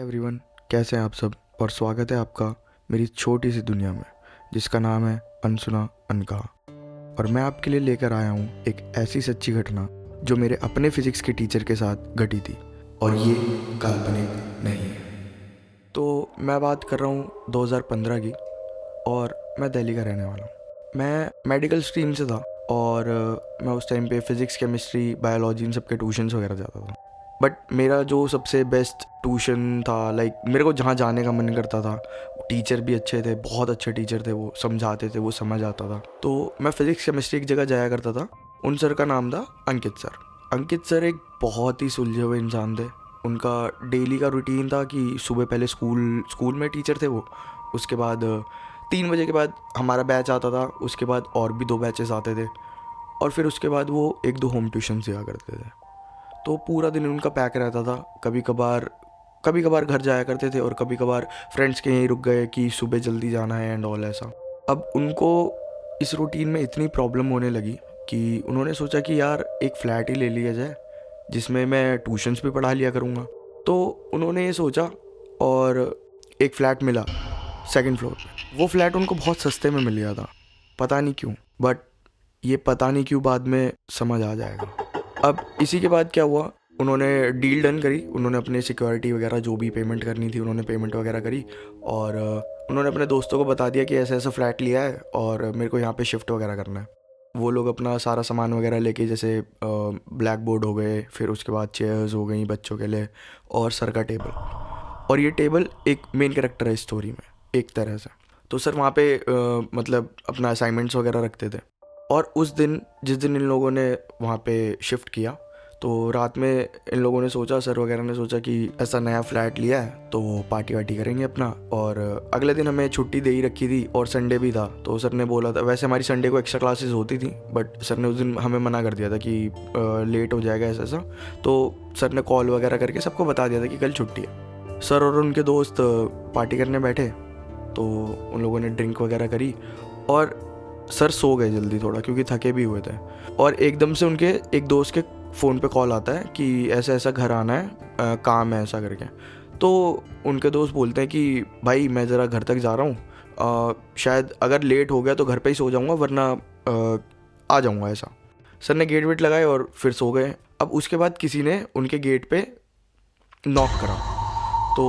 Everyone, कैसे हैं आप सब। और स्वागत है आपका मेरी छोटी सी दुनिया में जिसका नाम है अनसुना अनकहा। और मैं आपके लिए लेकर आया हूँ एक ऐसी सच्ची घटना जो मेरे अपने फिजिक्स के टीचर के साथ घटी थी, और ये काल्पनिक नहीं है। तो मैं बात कर रहा हूँ 2015 की, और मैं दिल्ली का रहने वाला हूँ। मैं मेडिकल स्ट्रीम से था और मैं उस टाइम पे फिज़िक्स, केमिस्ट्री, बायोलॉजी इन सब के ट्यूशन्स वगैरह जाता था। बट मेरा जो सबसे बेस्ट ट्यूशन था, लाइक मेरे को जहाँ जाने का मन करता था, टीचर भी अच्छे थे, बहुत अच्छे टीचर थे, वो समझाते थे, वो समझ आता था। तो मैं फिज़िक्स केमिस्ट्री एक जगह जाया करता था। उन सर का नाम था अंकित सर। अंकित सर एक बहुत ही सुलझे हुए इंसान थे। उनका डेली का रूटीन था कि सुबह पहले स्कूल में टीचर थे वो, उसके बाद 3 बजे के बाद हमारा बैच आता था, उसके बाद और भी 2 बैचेस आते थे, और फिर उसके बाद वो 1-2 होम ट्यूशन दिया करते थे। तो पूरा दिन उनका पैक रहता था। कभी कभार घर जाया करते थे, और कभी कभार फ्रेंड्स के यहीं रुक गए कि सुबह जल्दी जाना है एंड ऑल ऐसा। अब उनको इस रूटीन में इतनी प्रॉब्लम होने लगी कि उन्होंने सोचा कि यार एक फ़्लैट ही ले लिया जाए जिसमें मैं ट्यूशन्स भी पढ़ा लिया करूँगा। तो उन्होंने ये सोचा और एक फ़्लैट मिला 2nd फ्लोर पे। वो फ्लैट उनको बहुत सस्ते में मिल गया था, पता नहीं क्यों, बट ये पता नहीं क्यों बाद में समझ आ जाएगा। अब इसी के बाद क्या हुआ, उन्होंने डील डन करी। उन्होंने अपने सिक्योरिटी वगैरह जो भी पेमेंट करनी थी उन्होंने पेमेंट वगैरह करी, और उन्होंने अपने दोस्तों को बता दिया कि ऐसा ऐसा फ्लैट लिया है और मेरे को यहाँ पे शिफ्ट वगैरह करना है। वो लोग अपना सारा सामान वगैरह लेके, जैसे ब्लैक बोर्ड हो गए, फिर उसके बाद चेयर्स हो गई बच्चों के लिए, और सर का टेबल। और ये टेबल एक मेन कैरेक्टर है स्टोरी में एक तरह से। तो सर वहाँ पे मतलब अपना असाइनमेंट्स वगैरह रखते थे। और उस दिन जिस दिन इन लोगों ने वहाँ पे शिफ्ट किया, तो रात में इन लोगों ने सोचा, सर वगैरह ने सोचा कि ऐसा नया फ्लैट लिया है तो पार्टी वार्टी करेंगे अपना। और अगले दिन हमें छुट्टी दे ही रखी थी और संडे भी था। तो सर ने बोला था, वैसे हमारी संडे को एक्स्ट्रा क्लासेस होती थी, बट सर ने उस दिन हमें मना कर दिया था कि लेट हो जाएगा ऐसा ऐसा। तो सर ने कॉल वगैरह करके सबको बता दिया था कि कल छुट्टी है। सर और उनके दोस्त पार्टी करने बैठे, तो उन लोगों ने ड्रिंक वगैरह करी और सर सो गए जल्दी थोड़ा, क्योंकि थके भी हुए थे। और एकदम से उनके एक दोस्त के फ़ोन पे कॉल आता है कि ऐसा ऐसा घर आना है, काम है ऐसा करके। तो उनके दोस्त बोलते हैं कि भाई मैं ज़रा घर तक जा रहा हूँ, शायद अगर लेट हो गया तो घर पे ही सो जाऊँगा, वरना आ जाऊँगा ऐसा। सर ने गेट वेट लगाए और फिर सो गए। अब उसके बाद किसी ने उनके गेट पे नॉक करा। तो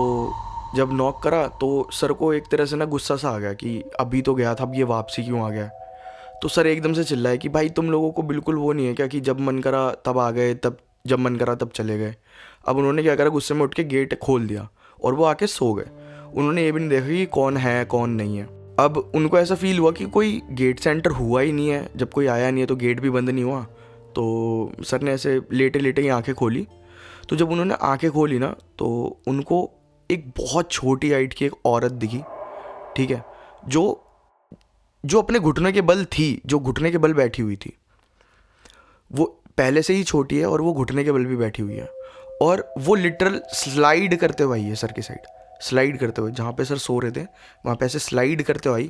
जब नॉक करा तो सर को एक तरह से ना गुस्सा सा आ गया कि अभी तो गया था, अब ये वापसी क्यों आ गया। तो सर एकदम से चिल्लाए कि भाई तुम लोगों को बिल्कुल वो नहीं है क्या कि जब मन करा तब आ गए, तब जब मन करा तब चले गए। अब उन्होंने क्या करा, गुस्से में उठ के गेट खोल दिया और वो आके सो गए। उन्होंने ये भी नहीं देखा कि कौन है कौन नहीं है। अब उनको ऐसा फील हुआ कि कोई गेट से एंटर हुआ ही नहीं है, जब कोई आया नहीं है तो गेट भी बंद नहीं हुआ। तो सर ने ऐसे लेटे लेटे ही आँखें खोली। तो जब उन्होंने आँखें खोली ना, तो उनको एक बहुत छोटी हाइट की एक औरत दिखी, ठीक है, जो जो अपने घुटने के बल थी, जो घुटने के बल बैठी हुई थी। वो पहले से ही छोटी है और वो घुटने के बल भी बैठी हुई है, और वो लिटरल स्लाइड करते हुए आई है सर की साइड। स्लाइड करते हुए जहाँ पे सर सो रहे थे वहाँ पे ऐसे स्लाइड करते हुए आई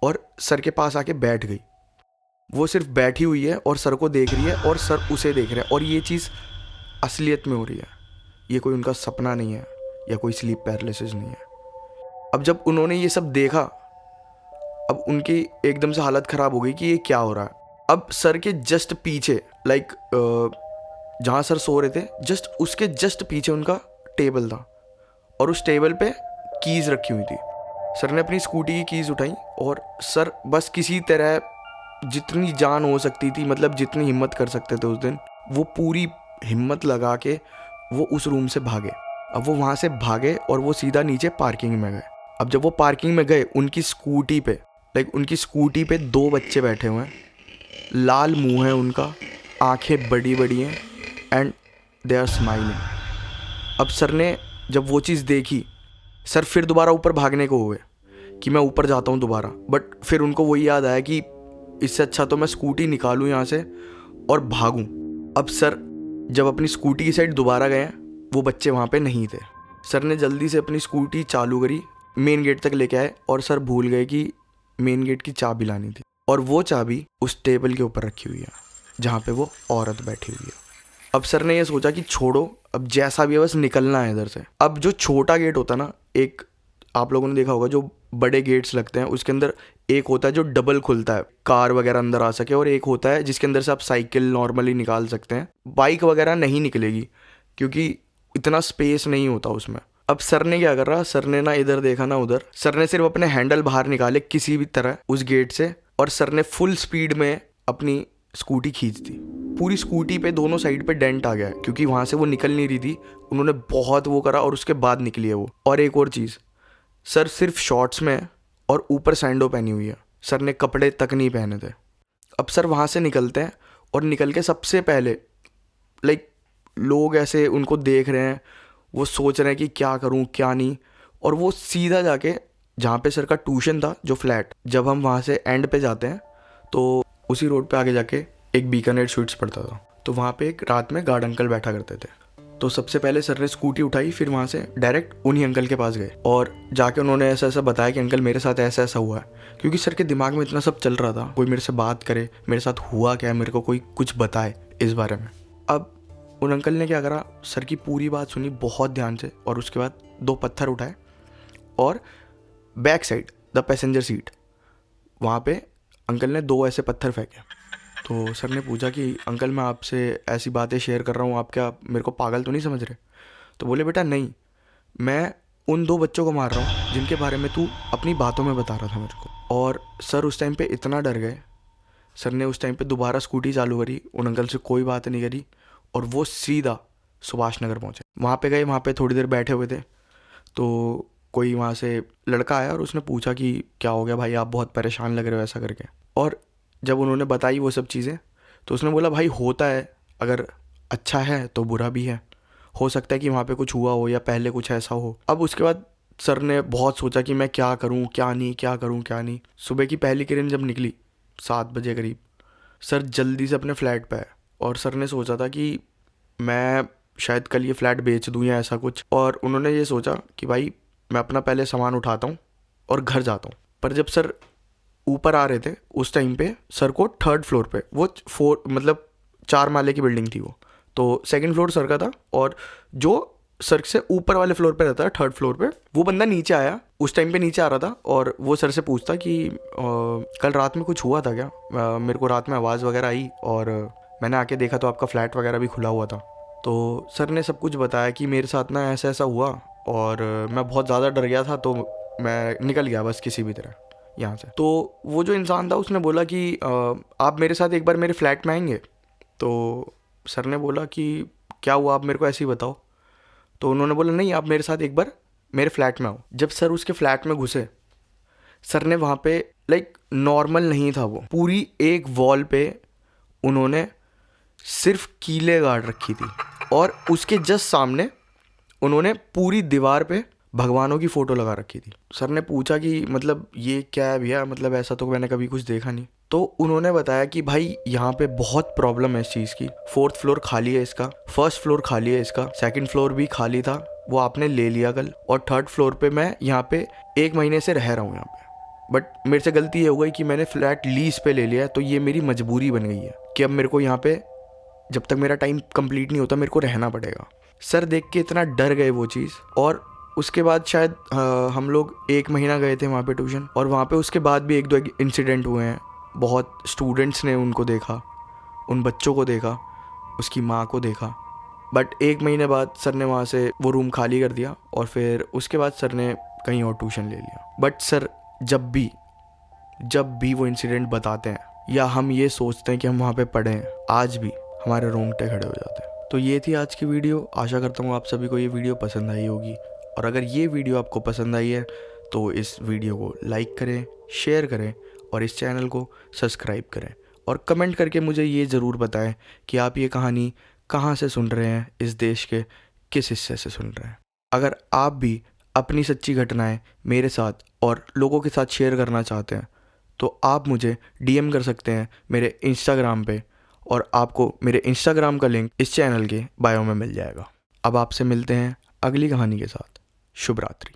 और सर के पास आके बैठ गई। वो सिर्फ बैठी हुई है और सर को देख रही है और सर उसे देख रहे हैं, और ये चीज़ असलियत में हो रही है। ये कोई उनका सपना नहीं है या कोई स्लीप पैरालिसिस नहीं है। अब जब उन्होंने ये सब देखा, अब उनकी एकदम से हालत ख़राब हो गई कि ये क्या हो रहा है। अब सर के जस्ट पीछे, लाइक जहाँ सर सो रहे थे जस्ट उसके जस्ट पीछे उनका टेबल था, और उस टेबल पे कीज़ रखी हुई थी। सर ने अपनी स्कूटी की कीज़ उठाई और सर बस किसी तरह, जितनी जान हो सकती थी, मतलब जितनी हिम्मत कर सकते थे उस दिन, वो पूरी हिम्मत लगा के वो उस रूम से भागे। अब वो वहाँ से भागे और वो सीधा नीचे पार्किंग में गए। अब जब वो पार्किंग में गए, उनकी स्कूटी पे, लाइक उनकी स्कूटी पे 2 बच्चे बैठे हुए हैं, लाल मुंह है उनका, आंखें बड़ी बड़ी हैं, एंड दे आर स्माइलिंग। अब सर ने जब वो चीज़ देखी, सर फिर दोबारा ऊपर भागने को हुए कि मैं ऊपर जाता हूँ दोबारा, बट फिर उनको वही याद आया कि इससे अच्छा तो मैं स्कूटी निकालूँ यहाँ से और भागूँ। अब सर जब अपनी स्कूटी की साइड दोबारा गए, वो बच्चे वहाँ पे नहीं थे। सर ने जल्दी से अपनी स्कूटी चालू करी, मेन गेट तक लेके आए, और सर भूल गए कि मेन गेट की चाबी लानी थी, और वो चाबी उस टेबल के ऊपर रखी हुई है जहाँ पे वो औरत बैठी हुई है। अब सर ने ये सोचा कि छोड़ो, अब जैसा भी है बस निकलना है इधर से। अब जो छोटा गेट होता है ना, एक आप लोगों ने देखा होगा जो बड़े गेट्स लगते हैं उसके अंदर एक होता है जो डबल खुलता है, कार वगैरह अंदर आ सके, और एक होता है जिसके अंदर से आप साइकिल नॉर्मली निकाल सकते हैं। बाइक वगैरह नहीं निकलेगी क्योंकि इतना स्पेस नहीं होता उसमें। अब सर ने क्या कर रहा, सर ने ना इधर देखा ना उधर, सर ने सिर्फ अपने हैंडल बाहर निकाले किसी भी तरह उस गेट से, और सर ने फुल स्पीड में अपनी स्कूटी खींच दी। पूरी स्कूटी पे दोनों साइड पे डेंट आ गया है क्योंकि वहाँ से वो निकल नहीं रही थी। उन्होंने बहुत वो करा और उसके बाद निकली है वो। और एक और चीज़, सर सिर्फ शॉर्ट्स में है और ऊपर सैंडो पहनी हुई है, सर ने कपड़े तक नहीं पहने थे। अब सर वहाँ से निकलते हैं और निकल के सबसे पहले लाइक लोग ऐसे उनको देख रहे हैं, वो सोच रहे हैं कि क्या करूं क्या नहीं, और वो सीधा जाके जहाँ पे सर का ट्यूशन था जो फ्लैट, जब हम वहाँ से एंड पे जाते हैं तो उसी रोड पे आगे जाके एक बीकानेर स्वीट्स पड़ता था, तो वहाँ पे एक रात में गार्ड अंकल बैठा करते थे। तो सबसे पहले सर ने स्कूटी उठाई, फिर वहाँ से डायरेक्ट उन्हीं अंकल के पास गए और जाके उन्होंने ऐसा ऐसा बताया कि अंकल मेरे साथ ऐसा ऐसा हुआ है, क्योंकि सर के दिमाग में इतना सब चल रहा था, कोई मेरे से बात करे, मेरे साथ हुआ क्या है, मेरे को कोई कुछ बताए इस बारे में। अब उन अंकल ने क्या करा, सर की पूरी बात सुनी बहुत ध्यान से, और उसके बाद 2 पत्थर उठाए और back side the passenger seat वहाँ पे अंकल ने 2 ऐसे पत्थर फेंके। तो सर ने पूछा कि अंकल मैं आपसे ऐसी बातें शेयर कर रहा हूँ, आप क्या मेरे को पागल तो नहीं समझ रहे? तो बोले बेटा नहीं, मैं उन 2 बच्चों को मार रहा हूँ जिनके बारे में तू अपनी बातों में बता रहा था मेरे को। और सर उस टाइम पे इतना डर गए, सर ने उस टाइम पे दोबारा स्कूटी चालू करी, उन अंकल से कोई बात नहीं करी, और वो सीधा सुभाष नगर पहुँचे। वहाँ पे गए, वहाँ पे थोड़ी देर बैठे हुए थे, तो कोई वहाँ से लड़का आया और उसने पूछा कि क्या हो गया भाई, आप बहुत परेशान लग रहे हो ऐसा करके। और जब उन्होंने बताई वो सब चीज़ें, तो उसने बोला भाई होता है, अगर अच्छा है तो बुरा भी है, हो सकता है कि वहाँ पे कुछ हुआ हो या पहले कुछ ऐसा हो। अब उसके बाद सर ने बहुत सोचा कि मैं क्या करूँ क्या नहीं, क्या करूँ क्या नहीं। सुबह की पहली किरण जब निकली 7 बजे करीब, सर जल्दी से अपने फ्लैट पे आए, और सर ने सोचा था कि मैं शायद कल ये फ्लैट बेच दूँ या ऐसा कुछ। और उन्होंने ये सोचा कि भाई मैं अपना पहले सामान उठाता हूँ और घर जाता हूँ। पर जब सर ऊपर आ रहे थे उस टाइम पे सर को 3rd फ्लोर पे, वो 4 माले की बिल्डिंग थी वो, तो 2nd फ्लोर सर का था, और जो सर से ऊपर वाले फ्लोर पे रहता है 3rd फ्लोर पे, वो बंदा नीचे आया, उस टाइम पे नीचे आ रहा था, और वो सर से पूछता कि कल रात में कुछ हुआ था क्या? मेरे को रात में आवाज़ वगैरह आई और मैंने आके देखा तो आपका फ्लैट वगैरह भी खुला हुआ था। तो सर ने सब कुछ बताया कि मेरे साथ ना ऐसा ऐसा हुआ, और मैं बहुत ज़्यादा डर गया था, तो मैं निकल गया बस किसी भी तरह यहाँ से। तो वो जो इंसान था उसने बोला कि आप मेरे साथ एक बार मेरे फ्लैट में आएंगे? तो सर ने बोला कि क्या हुआ, आप मेरे को ऐसे ही बताओ। तो उन्होंने बोला नहीं, आप मेरे साथ एक बार मेरे फ्लैट में आओ। जब सर उसके फ्लैट में घुसे, सर ने वहाँ पे लाइक नॉर्मल नहीं था वो, पूरी एक वॉल पे उन्होंने सिर्फ कीले गाड़ रखी थी, और उसके जस्ट सामने उन्होंने पूरी दीवार पे भगवानों की फ़ोटो लगा रखी थी। सर ने पूछा कि मतलब ये क्या है भैया, मतलब ऐसा तो मैंने कभी कुछ देखा नहीं। तो उन्होंने बताया कि भाई यहाँ पे बहुत प्रॉब्लम है इस चीज़ की, 4th फ्लोर खाली है इसका, 1st फ्लोर खाली है इसका, 2nd फ्लोर भी खाली था, वो आपने ले लिया कल, और 3rd फ्लोर पे मैं यहाँ पे 1 महीने से रह रहा हूँ यहाँ पे, बट मेरे से गलती ये हो गई कि मैंने फ्लैट लीज पे ले लिया है, तो ये मेरी मजबूरी बन गई है कि अब मेरे को यहाँ पे जब तक मेरा टाइम कंप्लीट नहीं होता मेरे को रहना पड़ेगा। सर देख के इतना डर गए वो चीज़। और उसके बाद शायद हम लोग 1 महीना गए थे वहाँ पे ट्यूशन, और वहाँ पे उसके बाद भी 1-2 इंसिडेंट हुए हैं। बहुत स्टूडेंट्स ने उनको देखा, उन बच्चों को देखा, उसकी माँ को देखा, बट 1 महीने बाद सर ने वहाँ से वो रूम खाली कर दिया, और फिर उसके बाद सर ने कहीं और ट्यूशन ले लिया। बट सर जब भी वो इंसिडेंट बताते हैं या हम ये सोचते हैं कि हम वहाँ पे पढ़े हैं, आज भी हमारे रोंगटे खड़े हो जाते हैं। तो ये थी आज की वीडियो। आशा करता हूँ आप सभी को ये वीडियो पसंद आई होगी, और अगर ये वीडियो आपको पसंद आई है तो इस वीडियो को लाइक करें, शेयर करें, और इस चैनल को सब्सक्राइब करें, और कमेंट करके मुझे ये ज़रूर बताएं कि आप ये कहानी कहाँ से सुन रहे हैं, इस देश के किस हिस्से से सुन रहे हैं। अगर आप भी अपनी सच्ची घटनाएं मेरे साथ और लोगों के साथ शेयर करना चाहते हैं तो आप मुझे DM कर सकते हैं मेरे इंस्टाग्राम पे, और आपको मेरे इंस्टाग्राम का लिंक इस चैनल के बायो में मिल जाएगा। अब आपसे मिलते हैं अगली कहानी के साथ। शुभ रात्रि।